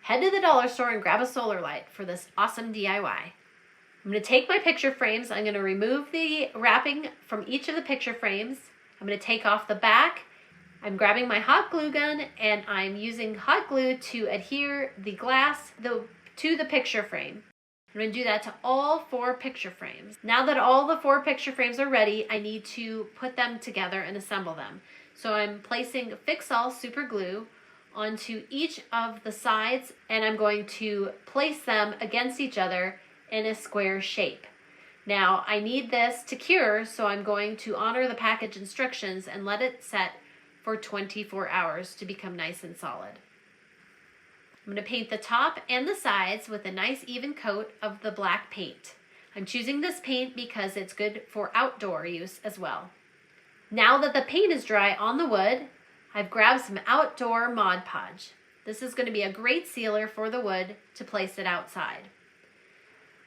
head to the dollar store and grab a solar light for this awesome DIY. I'm going to take my picture frames. I'm going to remove the wrapping from each of the picture frames. I'm going to take off the back. I'm grabbing my hot glue gun and I'm using hot glue to adhere the glass to the picture frame. I'm going to do that to all 4 picture frames. Now that all the 4 picture frames are ready, I need to put them together and assemble them. So I'm placing Fix-All super glue onto each of the sides and I'm going to place them against each other in a square shape. Now I need this to cure, so I'm going to honor the package instructions and let it set for 24 hours to become nice and solid. I'm going to paint the top and the sides with a nice even coat of the black paint. I'm choosing this paint because it's good for outdoor use as well. Now that the paint is dry on the wood, I've grabbed some outdoor Mod Podge. This is going to be a great sealer for the wood to place it outside.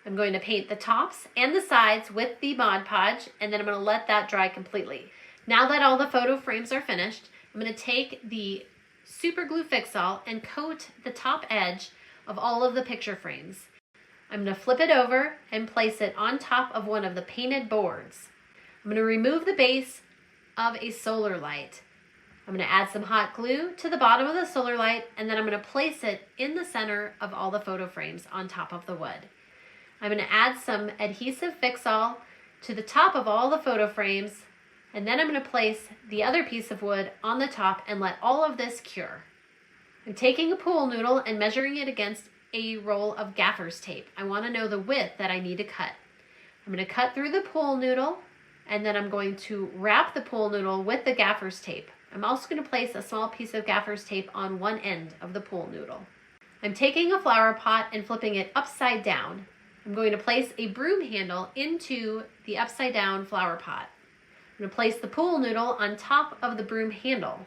I'm going to paint the tops and the sides with the Mod Podge, and then I'm going to let that dry completely. Now that all the photo frames are finished, I'm going to take the super glue Fix-All and coat the top edge of all of the picture frames. I'm going to flip it over and place it on top of one of the painted boards. I'm going to remove the base of a solar light. I'm going to add some hot glue to the bottom of the solar light, and then I'm going to place it in the center of all the photo frames on top of the wood. I'm going to add some adhesive Fix-All to the top of all the photo frames, and then I'm going to place the other piece of wood on the top and let all of this cure. I'm taking a pool noodle and measuring it against a roll of gaffer's tape. I want to know the width that I need to cut. I'm going to cut through the pool noodle, and then I'm going to wrap the pool noodle with the gaffer's tape. I'm also going to place a small piece of gaffer's tape on one end of the pool noodle. I'm taking a flower pot and flipping it upside down. I'm going to place a broom handle into the upside down flower pot. I'm going to place the pool noodle on top of the broom handle.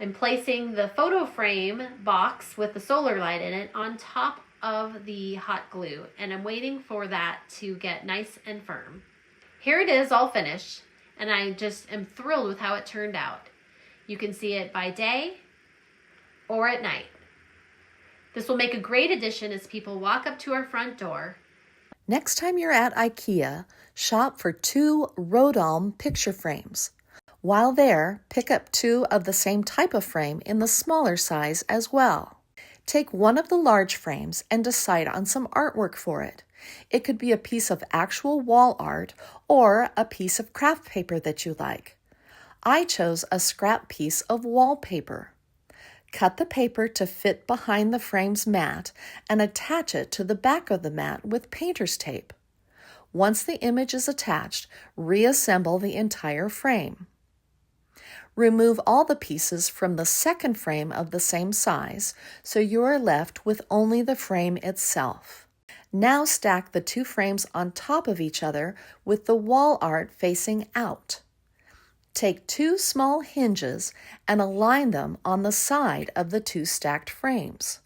I'm placing the photo frame box with the solar light in it on top of the hot glue, and I'm waiting for that to get nice and firm. Here it is all finished, and I just am thrilled with how it turned out. You can see it by day or at night. This will make a great addition as people walk up to our front door. Next time you're at IKEA, shop for 2 Rodalm picture frames. While there, pick up 2 of the same type of frame in the smaller size as well. Take one of the large frames and decide on some artwork for it. It could be a piece of actual wall art or a piece of craft paper that you like. I chose a scrap piece of wallpaper. Cut the paper to fit behind the frame's mat and attach it to the back of the mat with painter's tape. Once the image is attached, reassemble the entire frame. Remove all the pieces from the second frame of the same size, so you are left with only the frame itself. Now stack the 2 frames on top of each other with the wall art facing out. Take 2 small hinges and align them on the side of the 2 stacked frames.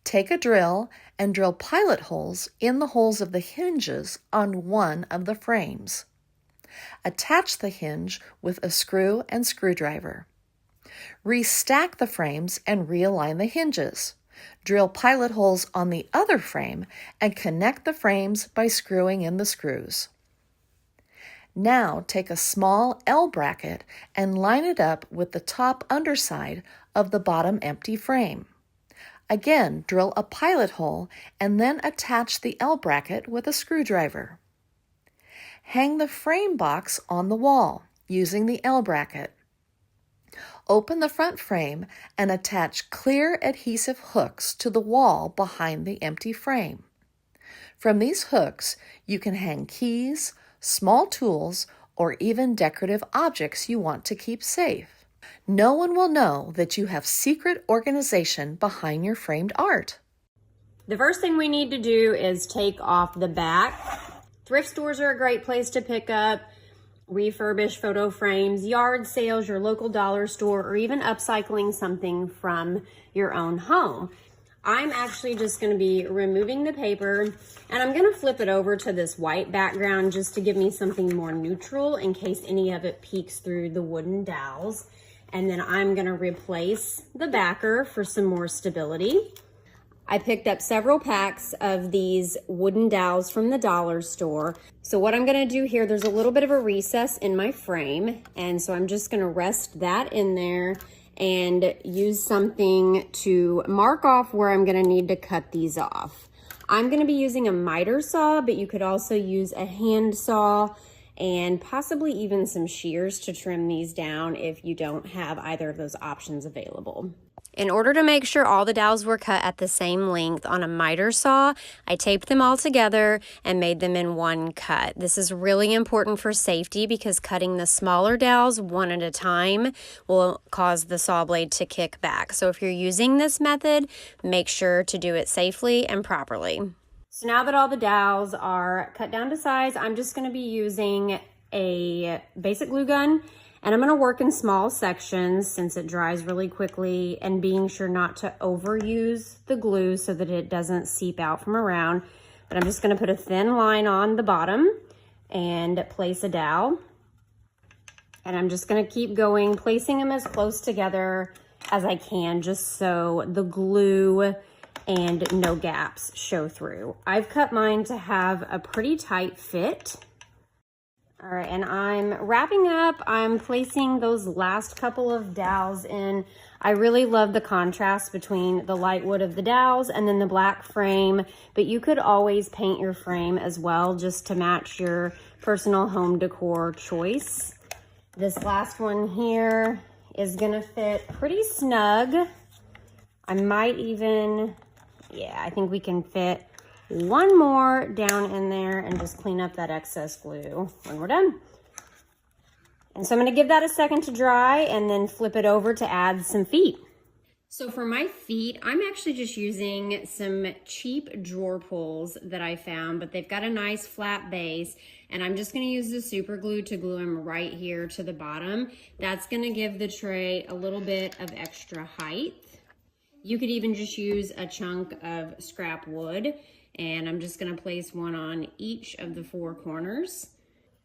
Take a drill and drill pilot holes in the holes of the hinges on one of the frames. Attach the hinge with a screw and screwdriver. Restack the frames and realign the hinges. Drill pilot holes on the other frame and connect the frames by screwing in the screws. Now take a small L bracket and line it up with the top underside of the bottom empty frame. Again, drill a pilot hole and then attach the L bracket with a screwdriver. Hang the frame box on the wall using the L bracket. Open the front frame and attach clear adhesive hooks to the wall behind the empty frame. From these hooks, you can hang keys, small tools, or even decorative objects you want to keep safe. No one will know that you have secret organization behind your framed art. The first thing we need to do is take off the back. Thrift stores are a great place to pick up refurbished photo frames, yard sales, your local dollar store, or even upcycling something from your own home. I'm actually just going to be removing the paper, and I'm going to flip it over to this white background just to give me something more neutral in case any of it peeks through the wooden dowels. And then I'm going to replace the backer for some more stability. I picked up several packs of these wooden dowels from the dollar store. So what I'm gonna do here, there's a little bit of a recess in my frame, and so I'm just gonna rest that in there and use something to mark off where I'm gonna need to cut these off. I'm gonna be using a miter saw, but you could also use a hand saw and possibly even some shears to trim these down if you don't have either of those options available. In order to make sure all the dowels were cut at the same length on a miter saw, I taped them all together and made them in one cut. This is really important for safety because cutting the smaller dowels one at a time will cause the saw blade to kick back. So if you're using this method, make sure to do it safely and properly. So now that all the dowels are cut down to size, I'm just going to be using a basic glue gun. And I'm gonna work in small sections since it dries really quickly, and being sure not to overuse the glue so that it doesn't seep out from around. But I'm just gonna put a thin line on the bottom and place a dowel. And I'm just gonna keep going, placing them as close together as I can, just so the glue and no gaps show through. I've cut mine to have a pretty tight fit. All right, and I'm wrapping up. I'm placing those last couple of dowels in. I really love the contrast between the light wood of the dowels and then the black frame, but you could always paint your frame as well just to match your personal home decor choice. This last one here is gonna fit pretty snug. I might even, yeah, I think we can fit one more down in there and just clean up that excess glue when we're done. And so I'm going to give that a second to dry and then flip it over to add some feet. So for my feet, I'm actually just using some cheap drawer pulls that I found, but they've got a nice flat base, and I'm just going to use the super glue to glue them right here to the bottom. That's going to give the tray a little bit of extra height. You could even just use a chunk of scrap wood. And I'm just gonna place one on each of the four corners.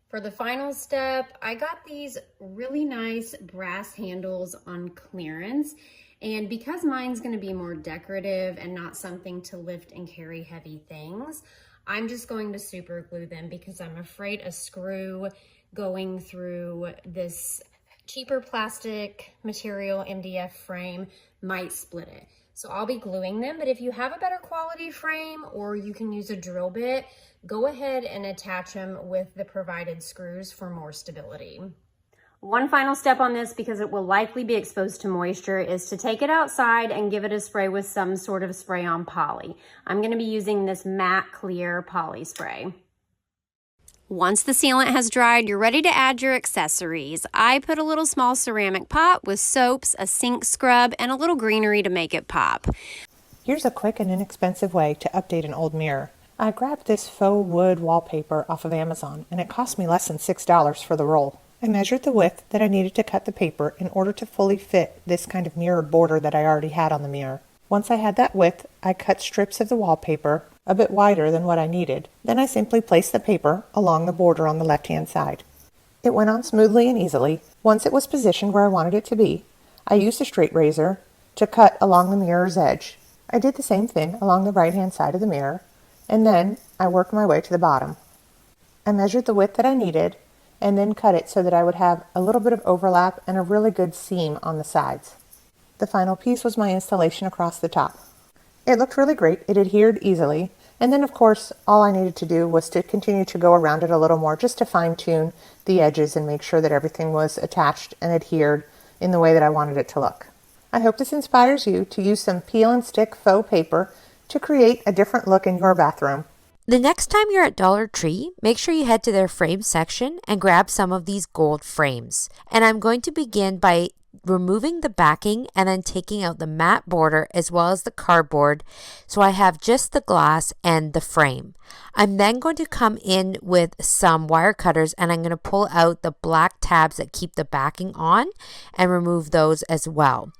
For the final step, I got these really nice brass handles on clearance. And because mine's gonna be more decorative and not something to lift and carry heavy things, I'm just going to super glue them because I'm afraid a screw going through this cheaper plastic material MDF frame might split it. So I'll be gluing them, but if you have a better quality frame or you can use a drill bit, go ahead and attach them with the provided screws for more stability. One final step on this, because it will likely be exposed to moisture, is to take it outside and give it a spray with some sort of spray-on poly. I'm going to be using this matte clear poly spray. Once the sealant has dried, you're ready to add your accessories. I put a little small ceramic pot with soaps, a sink scrub, and a little greenery to make it pop. Here's a quick and inexpensive way to update an old mirror. I grabbed this faux wood wallpaper off of Amazon, and it cost me less than $6 for the roll. I measured the width that I needed to cut the paper in order to fully fit this kind of mirrored border that I already had on the mirror. Once I had that width, I cut strips of the wallpaper a bit wider than what I needed. Then I simply placed the paper along the border on the left-hand side. It went on smoothly and easily. Once it was positioned where I wanted it to be, I used a straight razor to cut along the mirror's edge. I did the same thing along the right-hand side of the mirror, and then I worked my way to the bottom. I measured the width that I needed and then cut it so that I would have a little bit of overlap and a really good seam on the sides. The final piece was my installation across the top. It looked really great. It adhered easily. And then, of course, all I needed to do was to continue to go around it a little more just to fine-tune the edges and make sure that everything was attached and adhered in the way that I wanted it to look. I hope this inspires you to use some peel and stick faux paper to create a different look in your bathroom. The next time you're at Dollar Tree, make sure you head to their frame section and grab some of these gold frames. And I'm going to begin by removing the backing and then taking out the matte border as well as the cardboard, so I have just the glass and the frame. I'm then going to come in with some wire cutters and I'm going to pull out the black tabs that keep the backing on and remove those as well.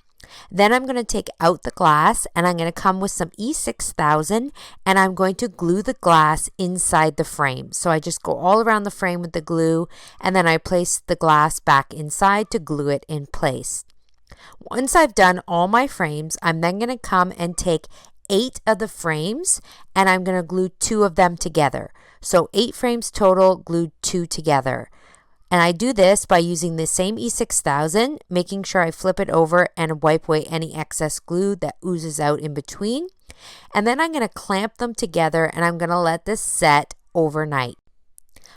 Then I'm going to take out the glass and I'm going to come with some E6000 and I'm going to glue the glass inside the frame. So I just go all around the frame with the glue and then I place the glass back inside to glue it in place. Once I've done all my frames, I'm then going to come and take 8 of the frames and I'm going to glue 2 of them together. So 8 frames total, glued 2 together. And I do this by using the same E6000, making sure I flip it over and wipe away any excess glue that oozes out in between. And then I'm going to clamp them together and I'm going to let this set overnight.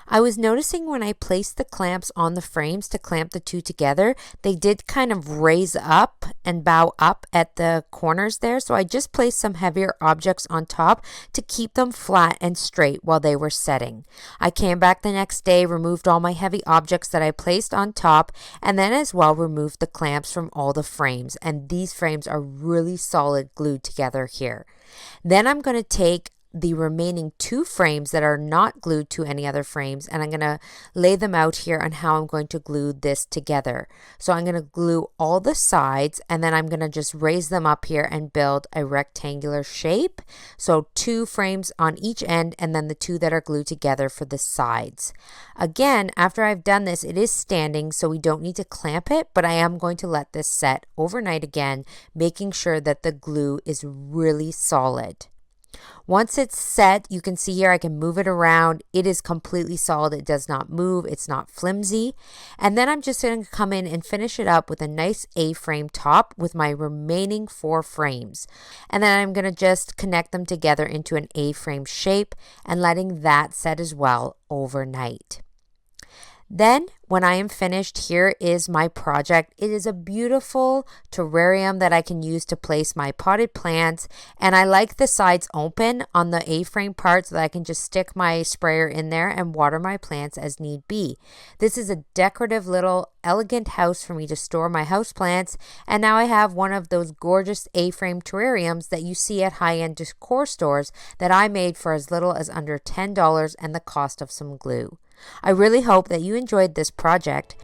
I was noticing when I placed the clamps on the frames to clamp the 2 together, they did kind of raise up and bow up at the corners there. So I just placed some heavier objects on top to keep them flat and straight while they were setting. I came back the next day, removed all my heavy objects that I placed on top, and then as well removed the clamps from all the frames. And these frames are really solid glued together here. Then I'm going to take the remaining 2 frames that are not glued to any other frames, and I'm going to lay them out here on how I'm going to glue this together. So I'm going to glue all the sides and then I'm going to just raise them up here and build a rectangular shape. So 2 frames on each end and then the 2 that are glued together for the sides. Again, after I've done this, it is standing, so we don't need to clamp it, but I am going to let this set overnight again, making sure that the glue is really solid. Once it's set, you can see here I can move it around. It is completely solid. It does not move. It's not flimsy. And then I'm just going to come in and finish it up with a nice A-frame top with my remaining 4 frames. And then I'm going to just connect them together into an A-frame shape and letting that set as well overnight. Then when I am finished, here is my project. It is a beautiful terrarium that I can use to place my potted plants, and I like the sides open on the A-frame part so that I can just stick my sprayer in there and water my plants as need be. This is a decorative little elegant house for me to store my house plants, and now I have one of those gorgeous A-frame terrariums that you see at high-end decor stores that I made for as little as under $10 and the cost of some glue. I really hope that you enjoyed this project.